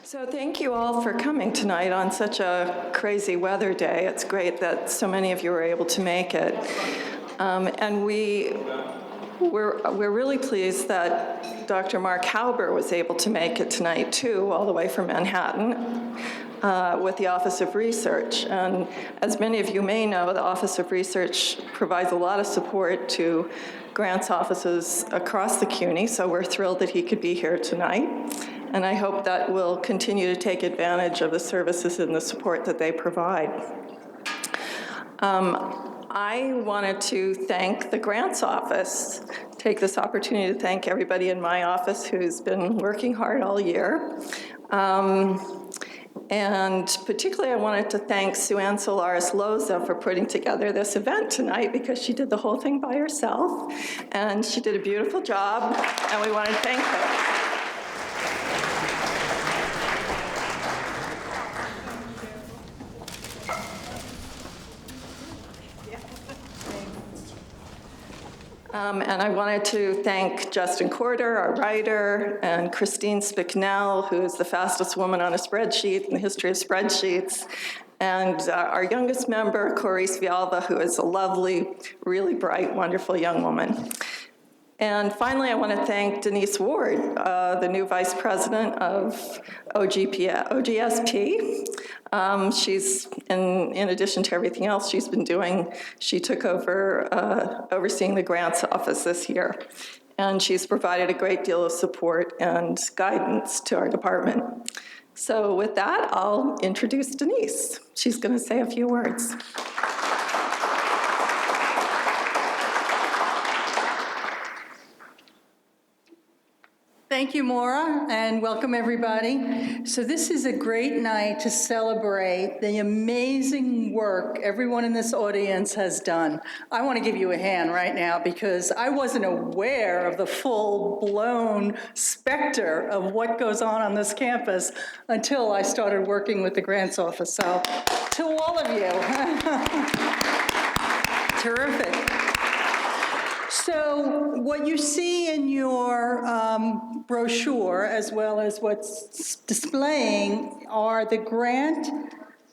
So thank you all for coming tonight on such a crazy weather day. It's great that so many of you were able to make it. And we're really pleased that Dr. Mark Hauber was able to make it tonight too, all the way from Manhattan, with the Office of Research. And as many of you may know, the Office of Research provides a lot of support to grants offices across the CUNY, so we're thrilled that he could be here tonight. And I hope that we'll continue to take advantage of the services and the support that they provide. I wanted to thank the Grants Office, take this opportunity to thank everybody in my office who's been working hard all year. And particularly I wanted to thank Sue-Ann Solares-Loza for putting together this event tonight, because she did the whole thing by herself, and she did a beautiful job, and we want to thank her. And I wanted to thank Justin Corder, our writer, and Christine Spicknell, who is the fastest woman on a spreadsheet in the history of spreadsheets, and our youngest member, Coris Vialva, who is a lovely, really bright, wonderful young woman. And finally, I want to thank Denise Ward, the new vice president of OGSP. She's, in addition to everything else she's been doing, she took over overseeing the grants office this year. And she's provided a great deal of support and guidance to our department. So with that, I'll introduce Denise. She's going to say a few words. Thank you, Maura, and welcome everybody. So this is a great night to celebrate the amazing work everyone in this audience has done. I want to give you a hand right now because I wasn't aware of the full-blown specter of what goes on this campus until I started working with the Grants Office. So to all of you, terrific. So what you see in your brochure, as well as what's displaying, are the grant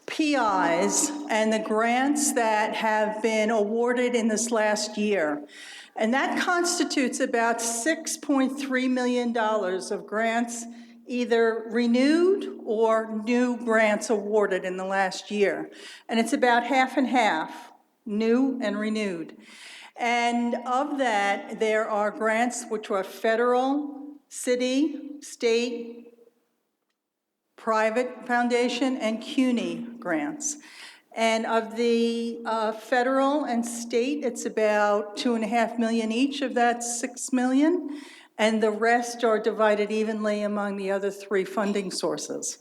PIs and the grants that have been awarded in this last year. And that constitutes about $6.3 million of grants, either renewed or new grants awarded in the last year. And it's about half and half, new and renewed. And of that, there are grants which are federal, city, state, private foundation, and CUNY grants. And of the federal and state, it's about $2.5 million each of that $6 million, and the rest are divided evenly among the other three funding sources.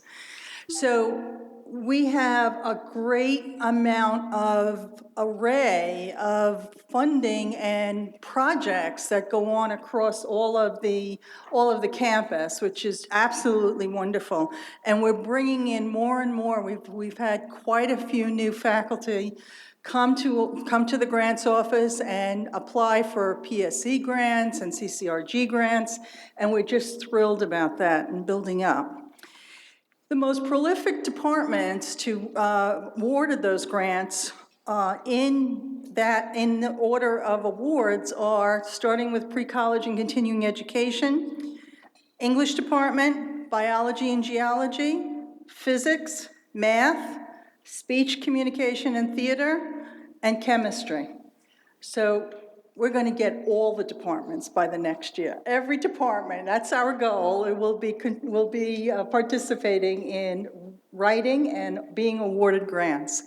So we have a great amount of array of funding and projects that go on across all of the campus, which is absolutely wonderful. And we're bringing in more and more. We've had quite a few new faculty come to the grants office and apply for PSC grants and CCRG grants, and we're just thrilled about that and building up. The most prolific departments to awarded those grants in the order of awards are, starting with pre-college and continuing education, English department, biology and geology, physics, math, speech, communication and theater, and chemistry. So we're going to get all the departments by the next year. Every department, that's our goal. It will be participating in writing and being awarded grants.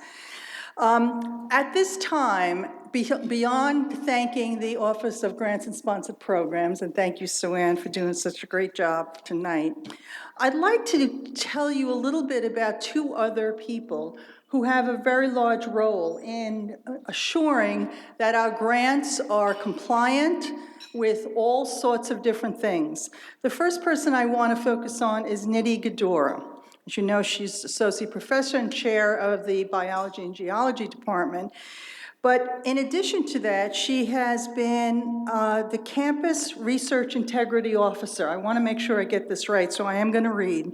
At this time, beyond thanking the Office of Grants and Sponsored Programs, and thank you, Sue-Ann, for doing such a great job tonight, I'd like to tell you a little bit about two other people who have a very large role in assuring that our grants are compliant with all sorts of different things. The first person I want to focus on is Nidhi Gadora. As you know, she's associate professor and chair of the biology and geology department. But in addition to that, she has been the campus research integrity officer. I want to make sure I get this right, so I am going to read.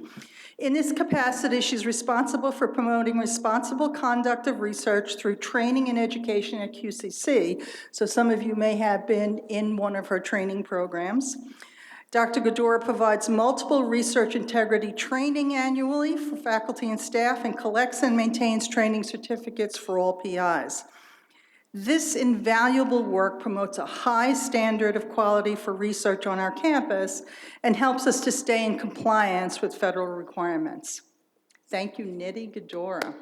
In this capacity, she's responsible for promoting responsible conduct of research through training and education at QCC. So some of you may have been in one of her training programs. Dr. Godora provides multiple research integrity training annually for faculty and staff and collects and maintains training certificates for all PIs. This invaluable work promotes a high standard of quality for research on our campus and helps us to stay in compliance with federal requirements. Thank you, Nidhi Godora.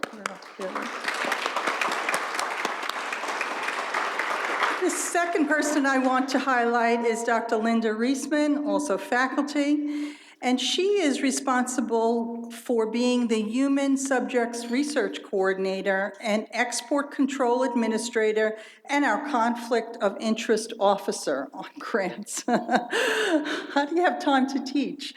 The second person I want to highlight is Dr. Linda Reisman, also faculty, and she is responsible for being the Human Subjects Research Coordinator and Export Control Administrator and our Conflict of Interest Officer on grants. How do you have time to teach?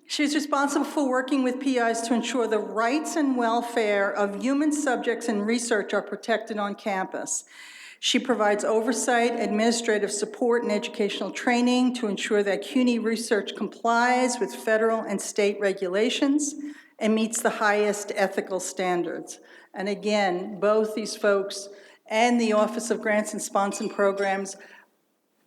She's responsible for working with PIs to ensure the rights and welfare of human subjects in research are protected on campus. She provides oversight, administrative support, and educational training to ensure that CUNY research complies with federal and state regulations and meets the highest ethical standards. And again, both these folks and the Office of Grants and Sponsoring Programs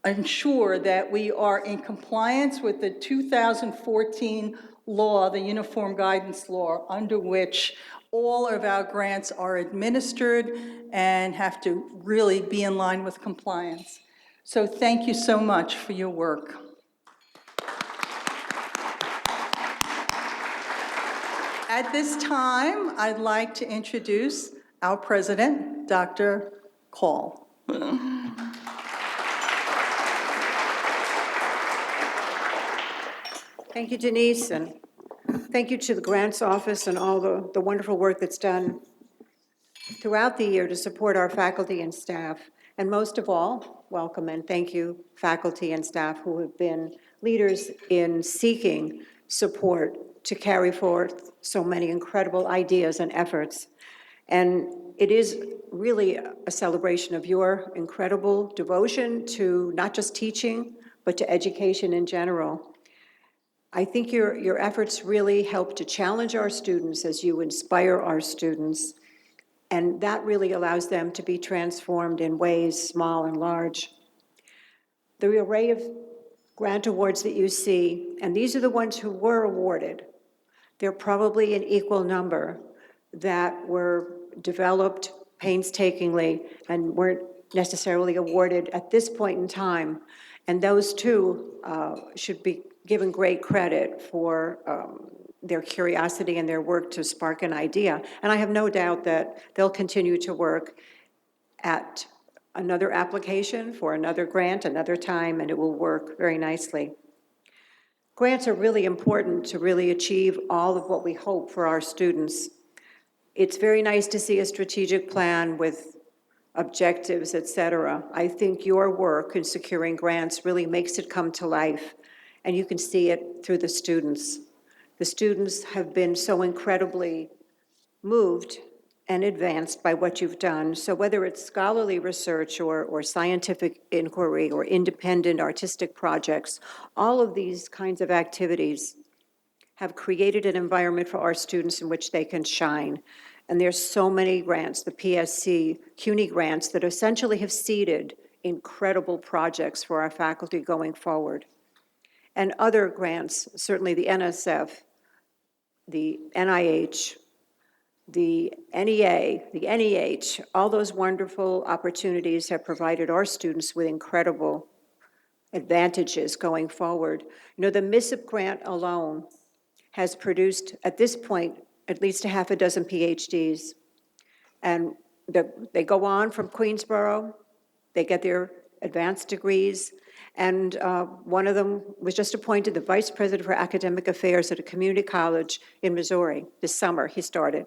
ensure that we are in compliance with the 2014 law, the Uniform Guidance Law, under which all of our grants are administered and have to really be in line with compliance. So thank you so much for your work. At this time, I'd like to introduce our president, Dr. Call. Thank you, Denise, and thank you to the Grants Office and all the wonderful work that's done throughout the year to support our faculty and staff. And most of all, welcome and thank you, faculty and staff who have been leaders in seeking support to carry forth so many incredible ideas and efforts. And it is really a celebration of your incredible devotion to not just teaching, but to education in general. I think your efforts really help to challenge our students as you inspire our students, and that really allows them to be transformed in ways small and large. The array of grant awards that you see, and these are the ones who were awarded, they're probably an equal number that were developed painstakingly and weren't necessarily awarded at this point in time. And those too should be given great credit for their curiosity and their work to spark an idea. And I have no doubt that they'll continue to work at another application for another grant, another time, and it will work very nicely. Grants are really important to really achieve all of what we hope for our students. It's very nice to see a strategic plan with objectives, et cetera. I think your work in securing grants really makes it come to life, and you can see it through the students. The students have been so incredibly moved and advanced by what you've done. So whether it's scholarly research or scientific inquiry or independent artistic projects, all of these kinds of activities have created an environment for our students in which they can shine. And there's so many grants, the PSC, CUNY grants, that essentially have seeded incredible projects for our faculty going forward. And other grants, certainly the NSF, the NIH, the NEA, the NEH, all those wonderful opportunities have provided our students with incredible advantages going forward. You know, the MISIP grant alone has produced, at this point, at least a half a dozen PhDs. And they go on from Queensborough, they get their advanced degrees, and one of them was just appointed the Vice President for Academic Affairs at a community college in Missouri. This summer, he started.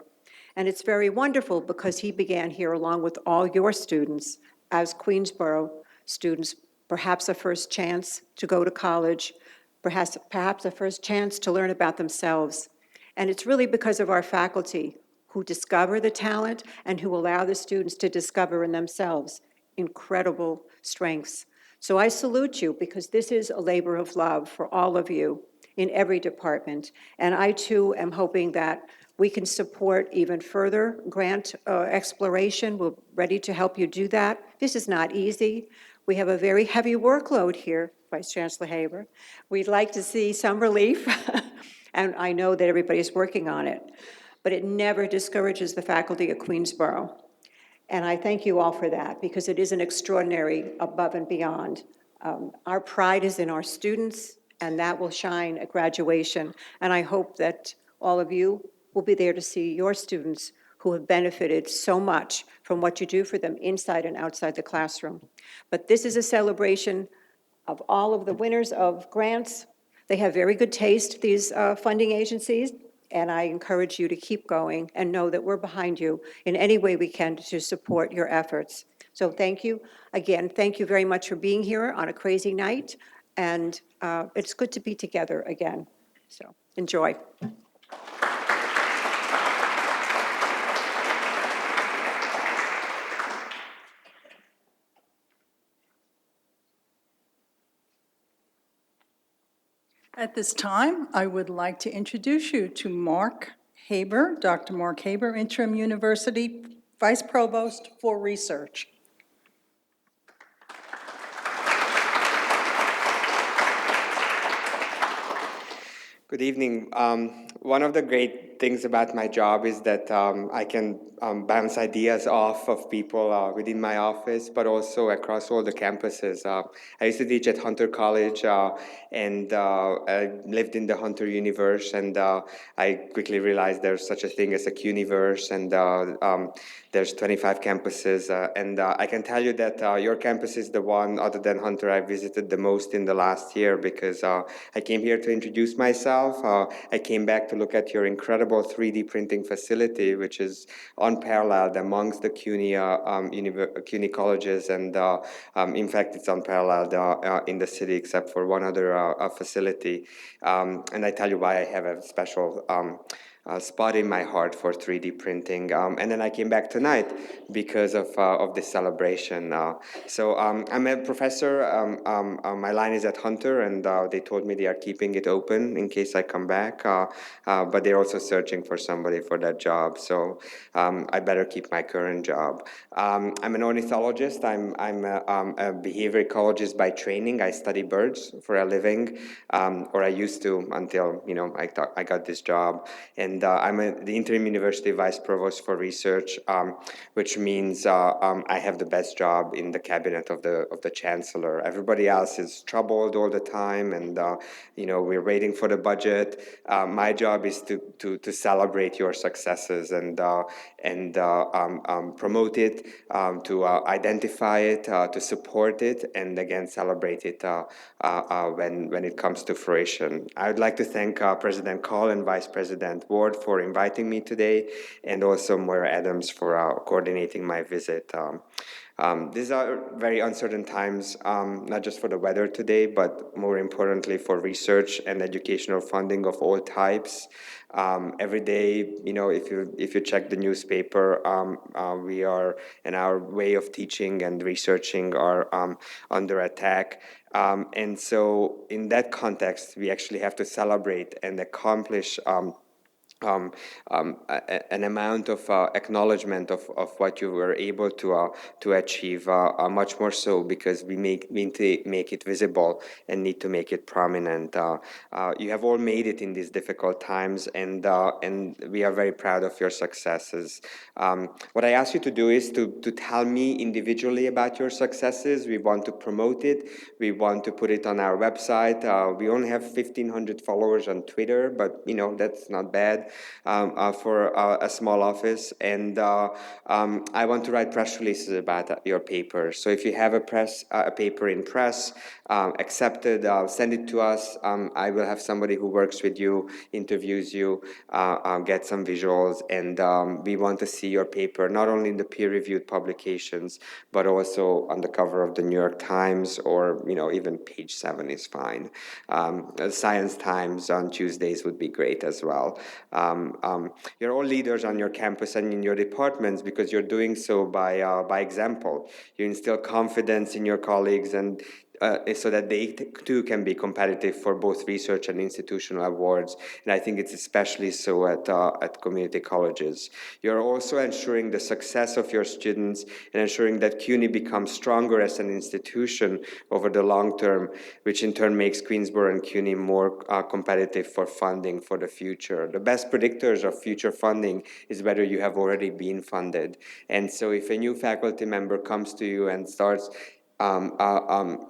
And it's very wonderful because he began here along with all your students as Queensborough students, perhaps a first chance to go to college, perhaps a first chance to learn about themselves. And it's really because of our faculty who discover the talent and who allow the students to discover in themselves incredible strengths. So I salute you because this is a labor of love for all of you in every department. And I too am hoping that we can support even further grant exploration. We're ready to help you do that. This is not easy. We have a very heavy workload here, Vice Chancellor Haber. We'd like to see some relief, and I know that everybody's working on it. But it never discourages the faculty at Queensborough. And I thank you all for that, because it is an extraordinary above and beyond. Our pride is in our students, and that will shine at graduation. And I hope that all of you will be there to see your students who have benefited so much from what you do for them inside and outside the classroom. But this is a celebration of all of the winners of grants. They have very good taste, these funding agencies, and I encourage you to keep going and know that we're behind you in any way we can to support your efforts. So thank you. Again, thank you very much for being here on a crazy night, and it's good to be together again. So enjoy. At this time, I would like to introduce you to Mark Haber, Dr. Mark Haber, Interim University Vice Provost for Research. Good evening. One of the great things about my job is that I can bounce ideas off of people within my office, but also across all the campuses. I used to teach at Hunter College, and I lived in the Hunter Universe, and I quickly realized there's such a thing as a CUNYverse, and there's 25 campuses, and I can tell you that your campus is the one, other than Hunter, I visited the most in the last year, because I came here to introduce myself. I came back to look at your incredible 3D printing facility, which is unparalleled amongst the CUNY colleges, and in fact, it's unparalleled in the city, except for one other facility. And I tell you why I have a special spot in my heart for 3D printing. And then I came back tonight because of this celebration. So I'm a professor. My line is at Hunter, and they told me they are keeping it open in case I come back. But they're also searching for somebody for that job. So I better keep my current job. I'm an ornithologist. I'm a behavior ecologist by training. I study birds for a living, or I used to until I got this job. And I'm the Interim University Vice Provost for Research, which means I have the best job in the cabinet of the Chancellor. Everybody else is troubled all the time, and we're waiting for the budget. My job is to celebrate your successes and promote it, to identify it, to support it, and again celebrate it when it comes to fruition. I would like to thank President Call and Vice President Ward for inviting me today, and also Moira Adams for coordinating my visit. These are very uncertain times, not just for the weather today, but more importantly for research and educational funding of all types. Every day, if you check the newspaper, we are, and our way of teaching and researching are under attack. And so in that context, we actually have to celebrate and accomplish an amount of acknowledgement of what you were able to achieve, much more so because we need to make it visible and need to make it prominent. You have all made it in these difficult times, and we are very proud of your successes. What I ask you to do is to tell me individually about your successes. We want to promote it. We want to put it on our website. We only have 1,500 followers on Twitter, but that's not bad. For a small office, and I want to write press releases about your paper. So if you have a paper in press, accepted, send it to us. I will have somebody who works with you, interviews you, get some visuals, and we want to see your paper not only in the peer-reviewed publications, but also on the cover of the New York Times, or even page 7 is fine. Science Times on Tuesdays would be great as well. You're all leaders on your campus and in your departments because you're doing so by example. You instill confidence in your colleagues, and so that they too can be competitive for both research and institutional awards. And I think it's especially so at community colleges. You're also ensuring the success of your students and ensuring that CUNY becomes stronger as an institution over the long term, which in turn makes Queensborough and CUNY more competitive for funding for the future. The best predictors of future funding is whether you have already been funded. And so if a new faculty member comes to you and starts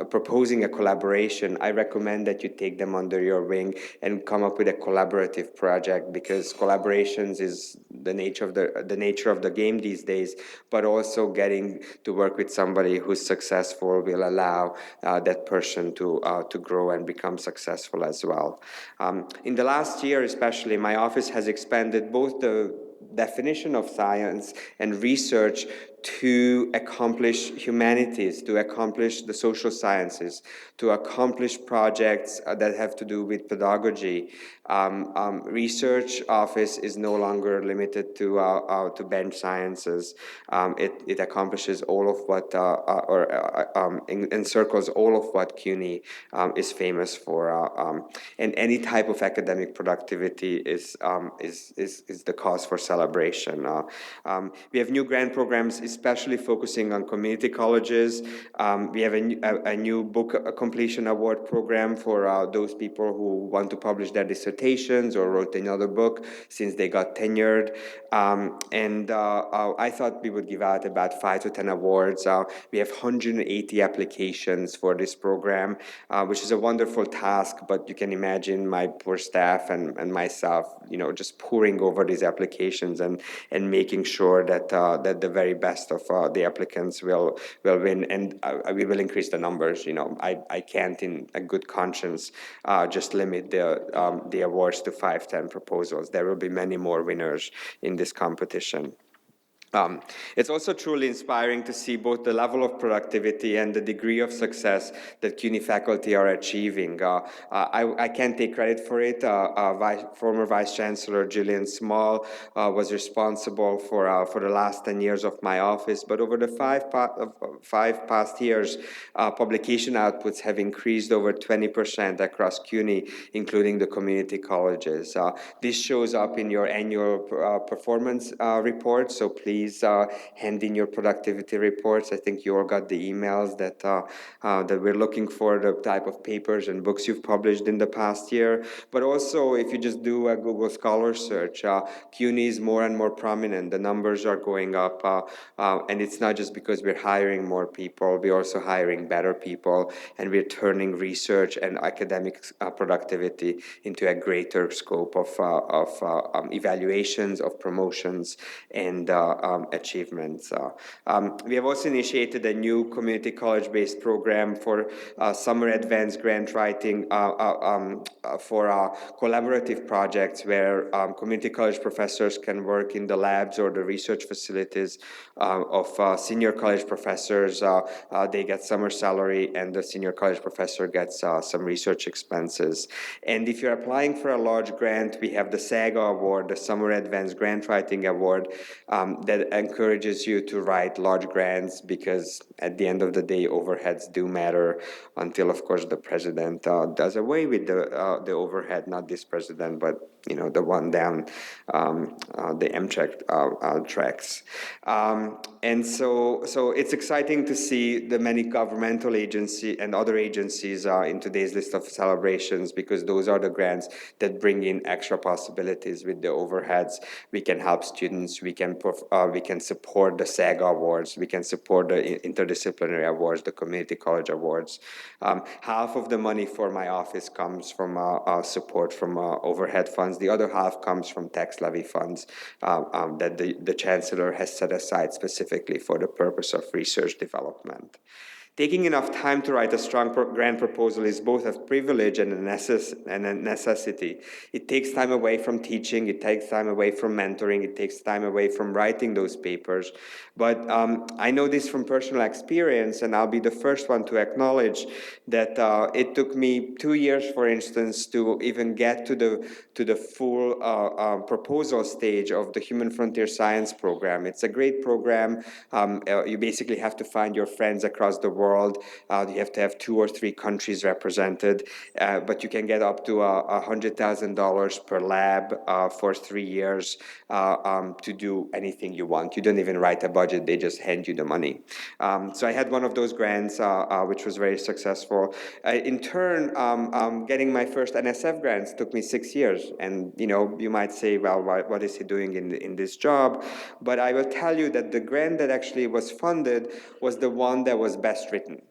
proposing a collaboration, I recommend that you take them under your wing and come up with a collaborative project, because collaborations is the nature of the game these days. But also getting to work with somebody who's successful will allow that person to grow and become successful as well. In the last year, especially, my office has expanded both the definition of science and research to accomplish humanities, to accomplish the social sciences, to accomplish projects that have to do with pedagogy. Research office is no longer limited to bench sciences. It accomplishes all of what, encircles all of what CUNY is famous for. And any type of academic productivity is the cause for celebration. We have new grant programs, especially focusing on community colleges. We have a new book completion award program for those people who want to publish their dissertations or wrote another book since they got tenured. I thought we would give out about 5 to 10 awards. We have 180 applications for this program, which is a wonderful task, but you can imagine my poor staff and myself, just pouring over these applications and making sure that the very best of the applicants will win, and we will increase the numbers. I can't, in a good conscience, just limit the awards to 5-10 proposals. There will be many more winners in this competition. It's also truly inspiring to see both the level of productivity and the degree of success that CUNY faculty are achieving. I can't take credit for it. Former Vice Chancellor Gillian Small was responsible for the last 10 years of my office, but over the five past years, publication outputs have increased over 20% across CUNY, including the community colleges. This shows up in your annual performance report, so please hand in your productivity reports. I think you all got the emails that we're looking for the type of papers and books you've published in the past year. But also, if you just do a Google Scholar search, CUNY is more and more prominent. The numbers are going up, and it's not just because we're hiring more people, we're also hiring better people, and we're turning research and academic productivity into a greater scope of evaluations, of promotions, and achievements. We have also initiated a new community college-based program for summer advanced grant writing for collaborative projects where community college professors can work in the labs or the research facilities of senior college professors. They get summer salary, and the senior college professor gets some research expenses. And if you're applying for a large grant, we have the SAGA Award, the Summer Advanced Grant Writing Award, that encourages you to write large grants, because at the end of the day, overheads do matter, until, of course, the president does away with the overhead, not this president, but the one down the Amtrak tracks. And so it's exciting to see the many governmental agencies and other agencies in today's list of celebrations, because those are the grants that bring in extra possibilities with the overheads. We can help students, we can support the SAGA awards, we can support the interdisciplinary awards, the community college awards. Half of the money for my office comes from support from overhead funds. The other half comes from tax levy funds that the chancellor has set aside specifically for the purpose of research development. Taking enough time to write a strong grant proposal is both a privilege and a necessity. It takes time away from teaching, it takes time away from mentoring, it takes time away from writing those papers. But I know this from personal experience, and I'll be the first one to acknowledge that it took me 2 years, for instance, to even get to the full proposal stage of the Human Frontier Science program. It's a great program. You basically have to find your friends across the world world. You have to have 2 or 3 countries represented, but you can get up to $100,000 per lab for 3 years to do anything you want. You don't even write a budget, they just hand you the money. So I had one of those grants, which was very successful. In turn, getting my first NSF grants took me 6 years. And you might say, well, what is he doing in this job? But I will tell you that the grant that actually was funded was the one that was best written.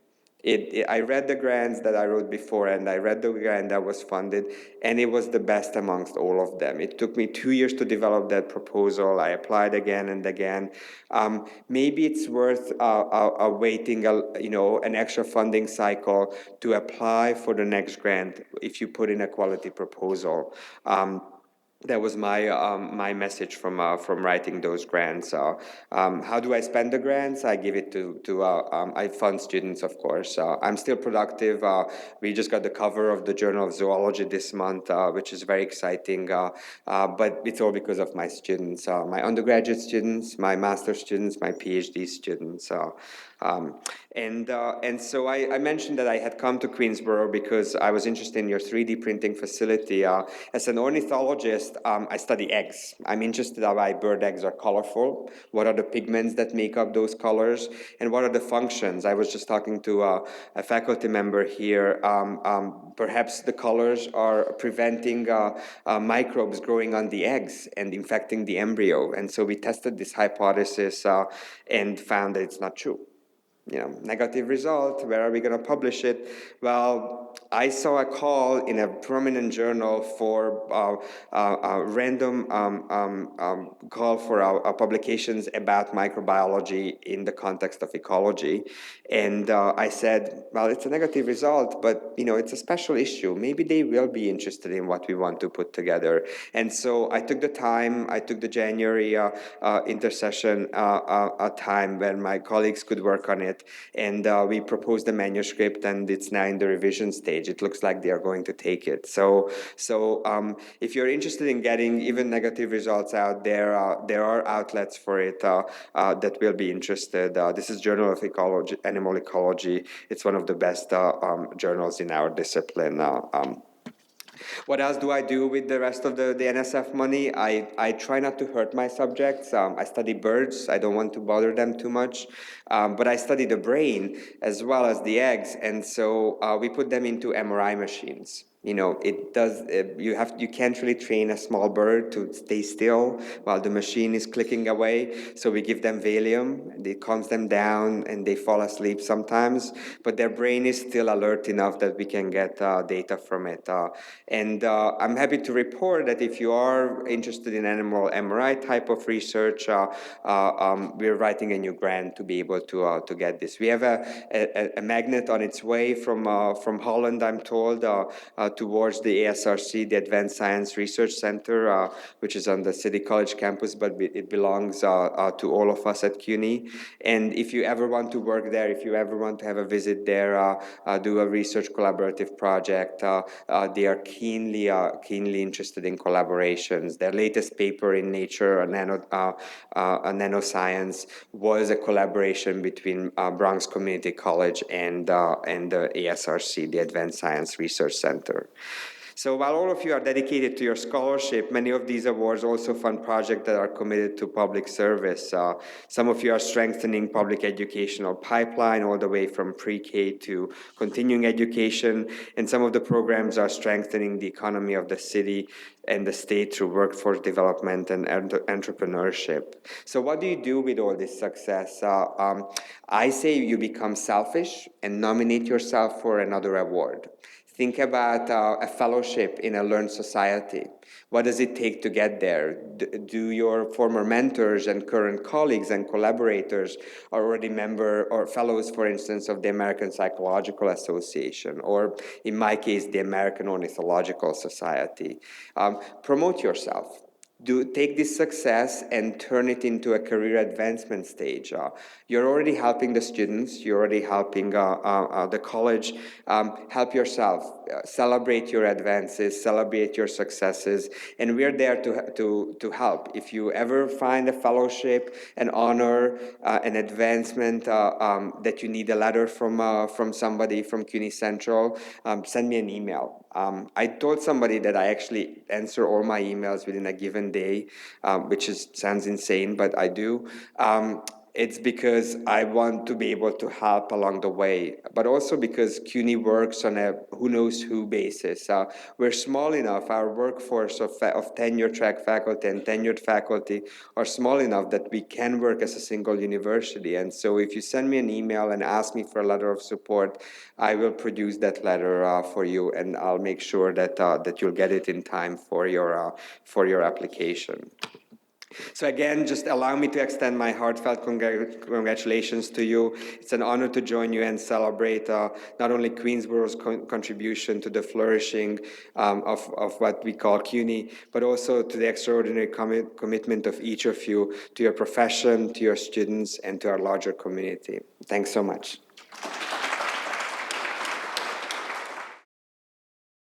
I read the grants that I wrote before, and I read the grant that was funded, and it was the best amongst all of them. It took me 2 years to develop that proposal. I applied again and again. Maybe it's worth waiting, an extra funding cycle to apply for the next grant if you put in a quality proposal. That was my message from writing those grants. How do I spend the grants? I give it to I fund students, of course. I'm still productive. We just got the cover of the Journal of Zoology this month, which is very exciting. But it's all because of my students, my undergraduate students, my master's students, my PhD students. And so I mentioned that I had come to Queensborough because I was interested in your 3D printing facility. As an ornithologist, I study eggs. I'm interested in why bird eggs are colorful, what are the pigments that make up those colors, and what are the functions. I was just talking to a faculty member here. Perhaps the colors are preventing microbes growing on the eggs and infecting the embryo. And so we tested this hypothesis and found that it's not true. Negative result, where are we going to publish it? Well, I saw a call in a prominent journal for a random call for our publications about microbiology in the context of ecology. And I said, well, it's a negative result, but it's a special issue. Maybe they will be interested in what we want to put together. And so I took the time, I took the January intercession time when my colleagues could work on it. And we proposed the manuscript, and it's now in the revision stage. It looks like they are going to take it. So if you're interested in getting even negative results out there, there are outlets for it that will be interested. This is Journal of Ecology, Animal Ecology. It's one of the best journals in our discipline. What else do I do with the rest of the NSF money? I try not to hurt my subjects. I study birds. I don't want to bother them too much. But I study the brain as well as the eggs. And so we put them into MRI machines. You can't really train a small bird to stay still while the machine is clicking away. So we give them Valium, and it calms them down, and they fall asleep sometimes. But their brain is still alert enough that we can get data from it. And I'm happy to report that if you are interested in animal MRI type of research, we're writing a new grant to be able to get this. We have a magnet on its way from Holland, I'm told, towards the ASRC, the Advanced Science Research Center, which is on the City College campus, but it belongs to all of us at CUNY. And if you ever want to work there, if you ever want to have a visit there, do a research collaborative project, they are keenly interested in collaborations. Their latest paper in Nature, Nanoscience, was a collaboration between Bronx Community College and the ASRC, the Advanced Science Research Center. So while all of you are dedicated to your scholarship, many of these awards also fund projects that are committed to public service. Some of you are strengthening public educational pipeline all the way from pre-K to continuing education, and some of the programs are strengthening the economy of the city and the state through workforce development and entrepreneurship. So what do you do with all this success? I say you become selfish and nominate yourself for another award. Think about a fellowship in a learned society. What does it take to get there? Do your former mentors and current colleagues and collaborators are already member or fellows, for instance, of the American Psychological Association, or in my case, the American Ornithological Society? Promote yourself. take this success and turn it into a career advancement stage. You're already helping the students, you're already helping the college. Help yourself, celebrate your advances, celebrate your successes, and we're there to help. If you ever find a fellowship, an honor, an advancement that you need a letter from somebody from CUNY Central, send me an email. I told somebody that I actually answer all my emails within a given day, which sounds insane, but I do. It's because I want to be able to help along the way, but also because CUNY works on a who knows who basis. We're small enough, our workforce of tenure track faculty and tenured faculty are small enough that we can work as a single university. And so if you send me an email and ask me for a letter of support, I will produce that letter for you, and I'll make sure that you'll get it in time for your application. So again, just allow me to extend my heartfelt congratulations to you. It's an honor to join you and celebrate not only Queensborough's contribution to the flourishing of what we call CUNY, but also to the extraordinary commitment of each of you to your profession, to your students, and to our larger community. Thanks so much.